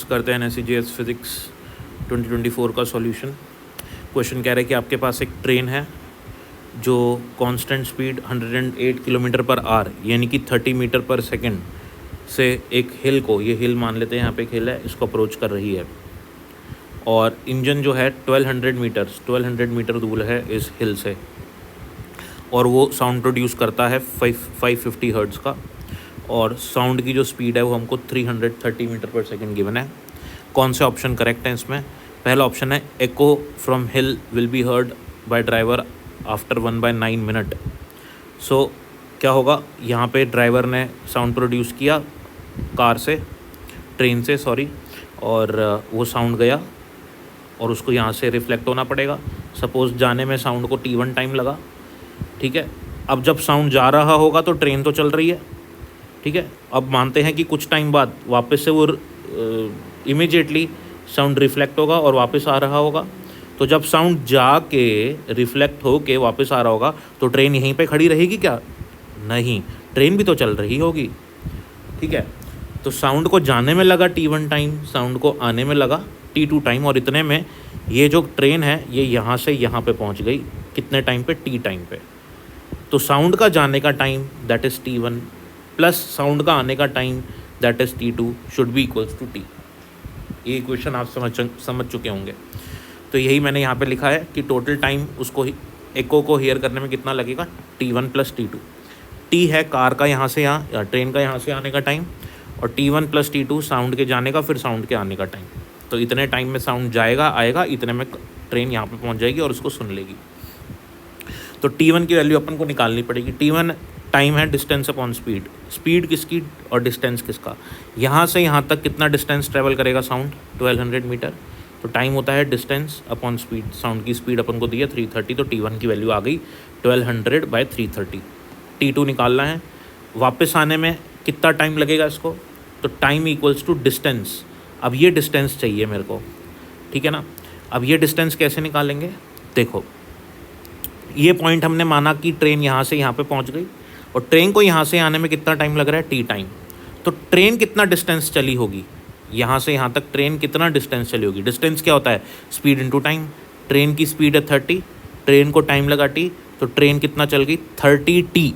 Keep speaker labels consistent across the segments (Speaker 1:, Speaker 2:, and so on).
Speaker 1: करते हैं NSCGS physics 2024 का सॉल्यूशन। क्वेश्चन कह रहा है कि आपके पास एक ट्रेन है जो constant speed 108 kilometre per hour यानी कि 30 मीटर पर सेकंड से एक हिल को, ये हिल मान लेते हैं, यहाँ पे एक हिल है, इसको अप्रोच कर रही है और इंजन जो है 1200 मीटर दूर है इस हिल से और वो साउंड प्रोड्यूस करता है 550 हर्ट्ज़ का और साउंड की जो स्पीड है वो हमको 330 मीटर पर सेकंड गिवन है। कौन से ऑप्शन करेक्ट हैं इसमें? पहला ऑप्शन है echo from hill will be heard by driver after 1/9 minute. So क्या होगा, यहाँ पे ड्राइवर ने साउंड प्रोड्यूस किया ट्रेन से और वो साउंड गया और उसको यहाँ से रिफ्लेक्ट होना पड़ेगा। सपोज़ जाने में साउंड को T1 टाइम लगा, ठीक है। अब जब साउंड जा रहा होगा तो ट्रेन तो चल रही है, ठीक है। अब मानते हैं कि कुछ टाइम बाद वापस से वो इमीडिएटली साउंड रिफ्लेक्ट होगा और वापस आ रहा होगा। तो जब साउंड जाके रिफ्लेक्ट हो के वापस आ रहा होगा तो ट्रेन यहीं पे खड़ी रहेगी क्या? नहीं, ट्रेन भी तो चल रही होगी, ठीक है। तो साउंड को जाने में लगा T1 टाइम, साउंड को आने में लगा T2 टाइम और इतने में ये जो ट्रेन है ये यहाँ से यहाँ पे पहुँच गई कितने टाइम पे? T टाइम पे। तो साउंड का जाने का time that is T1 plus sound का आने का time that is T2 should be equals to T। ये इक्वेशन आप समझ चुके होंगे। तो यही मैंने यहाँ पे लिखा है कि टोटल टाइम उसको एको को हियर करने में कितना लगेगा? T1 plus T2। T है कार का यहाँ से यहाँ या ट्रेन का यहाँ से आने का टाइम और T1 प्लस T2 साउंड के जाने का फिर साउंड के आने का टाइम। तो इतने टाइम में साउंड जाएगा आएगा, इतने में ट्रेन यहाँ पे पहुँच जाएगी और उसको सुन लेगी। तो T1 की वैल्यू अपन को निकालनी पड़ेगी। T1 टाइम है डिस्टेंस अपॉन स्पीड, स्पीड किसकी और डिस्टेंस किसका? यहाँ से यहाँ तक कितना डिस्टेंस ट्रेवल करेगा साउंड? 1200 मीटर। तो टाइम होता है डिस्टेंस अपॉन स्पीड। साउंड की स्पीड अपन को दी है 330, तो T1 की वैल्यू आ गई 1200/330। T2 निकालना है। वापस आने में कितना टाइम लगेगा इसको? तो टाइम इक्वल्स टू डिस्टेंस। अब ये डिस्टेंस चाहिए मेरे को, ठीक है ना। अब ये डिस्टेंस कैसे निकालेंगे? देखो, ये पॉइंट हमने माना कि ट्रेन यहाँ से यहाँ पे पहुँच गई और ट्रेन को यहाँ से आने में कितना टाइम लग रहा है? T time. तो ट्रेन कितना डिस्टेंस चली होगी? यहाँ से यहाँ तक ट्रेन कितना डिस्टेंस चली होगी? डिस्टेंस क्या होता है? Speed into time. ट्रेन की स्पीड है 30, ट्रेन को टाइम लगा T, तो ट्रेन कितना चल गई? 30T।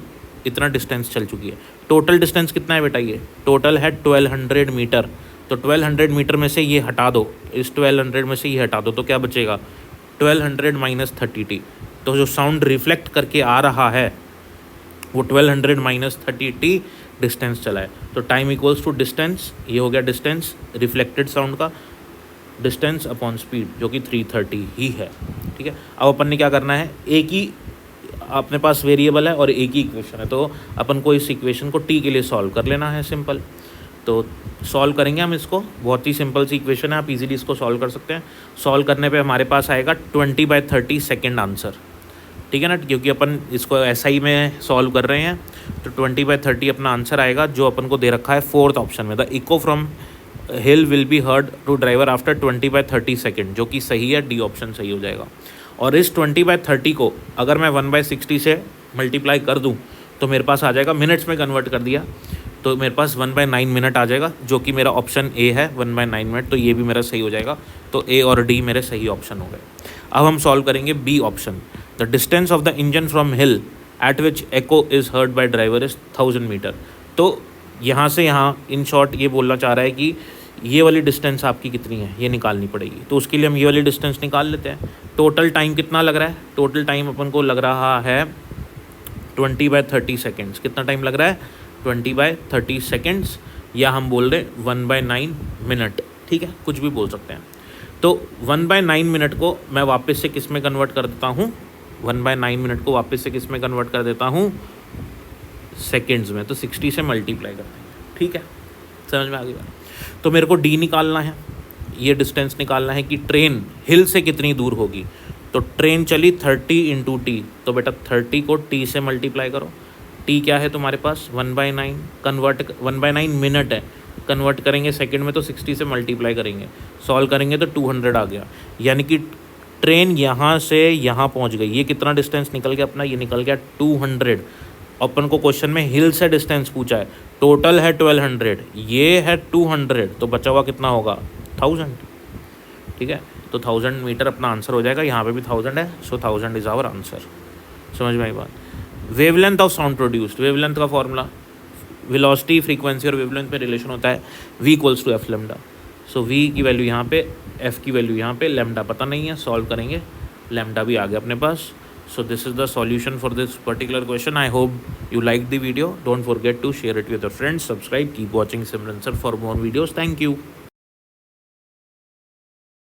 Speaker 1: इतना डिस्टेंस चल चुकी है। टोटल डिस्टेंस कितना है बेटा? ये टोटल है 1200 मीटर। तो 1200 मीटर में से ये हटा दो, इस 1200 में से ये हटा दो, तो क्या बचेगा? 1200 माइनस 30T। तो जो साउंड रिफ्लेक्ट करके आ रहा है वो 1200 माइनस 30T डिस्टेंस चला है। तो टाइम इक्वल्स टू डिस्टेंस, ये हो गया डिस्टेंस रिफ्लेक्टेड साउंड का, डिस्टेंस अपॉन स्पीड जो कि 330 ही है, ठीक है। अब अपन ने क्या करना है, एक ही अपने पास वेरिएबल है और एक ही इक्वेशन है, तो अपन को इस इक्वेशन को T के लिए सॉल्व कर लेना है। सिंपल, तो सॉल्व करेंगे हम इसको। बहुत ही सिंपल सी इक्वेशन है, आप इजीली इसको सॉल्व कर सकते हैं। सॉल्व करने पे हमारे पास आएगा 20/30 सेकेंड आंसर, ठीक है ना, क्योंकि अपन इसको SI में सॉल्व कर रहे हैं। तो 20/30 अपना आंसर आएगा जो अपन को दे रखा है 4th ऑप्शन में। The echo from hill will be heard to driver after 20/30 second, जो कि सही है, D ऑप्शन सही हो जाएगा। और इस 20/30 को अगर मैं 1/60 से मल्टीप्लाई कर दूँ तो मेरे पास आ जाएगा, मिनट्स में कन्वर्ट कर दिया तो मेरे पास 1/9 मिनट आ जाएगा, जो कि मेरा ऑप्शन A है 1/9 मिनट। तो ये भी मेरा सही हो जाएगा। तो A और D मेरे सही ऑप्शन हो गए। अब हम सॉल्व करेंगे B option. The distance of the engine from hill at which echo is heard by driver is 1000 metre. तो यहाँ से यहाँ इन शॉर्ट ये बोलना चाह रहा है कि ये वाली डिस्टेंस आपकी कितनी है, ये निकालनी पड़ेगी। तो उसके लिए हम ये वाली डिस्टेंस निकाल लेते हैं। टोटल टाइम कितना लग रहा है? टोटल टाइम अपन को लग रहा है 20/30 सेकेंड्स। कितना टाइम लग रहा है? 20/30 सेकेंड्स, या हम बोल रहे 1/9 मिनट, ठीक है, कुछ भी बोल सकते हैं। तो 1/9 मिनट को मैं वापस से किस में कन्वर्ट कर देता हूँ? 1/9 मिनट को वापस से किस में कन्वर्ट कर देता हूँ? सेकेंड्स में। तो 60 से मल्टीप्लाई करते हैं, ठीक है, समझ में आ गई बात। तो मेरे को D निकालना है, ये डिस्टेंस निकालना है कि ट्रेन हिल से कितनी दूर होगी। तो ट्रेन चली 30 × T, तो बेटा 30 को T से मल्टीप्लाई करो। T क्या है तुम्हारे पास? 1/9। कन्वर्ट 1/9 मिनट है, कन्वर्ट करेंगे सेकंड में तो 60 से मल्टीप्लाई करेंगे, सॉल्व करेंगे तो 200 आ गया। यानी कि ट्रेन यहाँ से यहाँ पहुँच गई। ये कितना डिस्टेंस निकल गया अपना? ये निकल गया 200। अपन को क्वेश्चन में हिल से डिस्टेंस पूछा है, टोटल है 1200, ये है 200, तो बचा हुआ कितना होगा 1000, ठीक है। तो 1000 मीटर अपना आंसर हो जाएगा, यहाँ पे भी 1000 है, सो 1000 इज़ आवर आंसर। समझ में आई बात। Wavelength of sound produced, wavelength का फॉर्मूला वेलोसिटी, फ्रीक्वेंसी और वेवलेंथ में रिलेशन होता है v equals to F lambda. So v की वैल्यू यहाँ पे, f की वैल्यू यहाँ पे, लेमडा पता नहीं है, सॉल्व करेंगे, लेमडा भी आ गया अपने पास। So this is the solution for this particular question. I hope you liked the video. Don't forget to share it with your friends. Subscribe. Keep watching Simran Sir for more videos. Thank you.